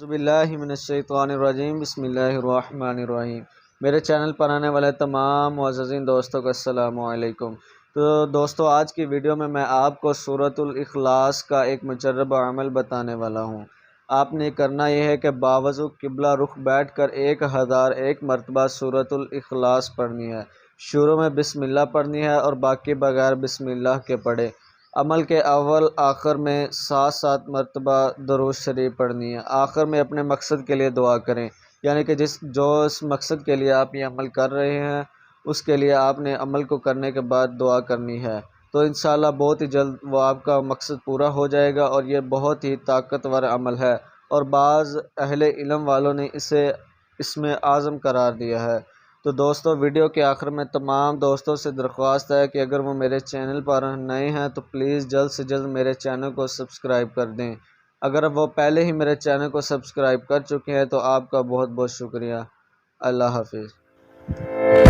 बिस्मिल्लाहिर्रहमानिर्रहीम बिस्मिल्लाहिर्रहमानिर्रहीम। मेरे चैनल पर आने वाले तमाम मुअज़्ज़ज़ीन दोस्तों को अस्सलामु अलैकुम। तो दोस्तों, आज की वीडियो में मैं आपको सूरतुल इखलास का एक मुजर्रब अमल बताने वाला हूँ। आपने करना यह है कि बावजू किबला रुख बैठ कर 1001 मरतबा सूरतुल इखलास पढ़नी है। शुरू में बिस्मिल्लाह पढ़नी है और बाकी बगैर बिस्मिल्लाह के पढ़े। अमल के अव्वल आखिर में 7-7 मरतबा दुरूद शरीफ पढ़नी है। आखिर में अपने मकसद के लिए दुआ करें, यानी कि इस मकसद के लिए आप ये अमल कर रहे हैं उसके लिए आपने अमल को करने के बाद दुआ करनी है। तो इंशाअल्लाह बहुत ही जल्द वो आपका मकसद पूरा हो जाएगा और ये बहुत ही ताकतवर अमल है और बाज़ अहले इल्म वालों ने इसे इसमें आज़म करार दिया है। तो दोस्तों, वीडियो के आखिर में तमाम दोस्तों से दरख्वास्त है कि अगर वो मेरे चैनल पर नए हैं तो प्लीज़ जल्द से जल्द मेरे चैनल को सब्सक्राइब कर दें। अगर वो पहले ही मेरे चैनल को सब्सक्राइब कर चुके हैं तो आपका बहुत बहुत शुक्रिया। अल्लाह हाफिज़।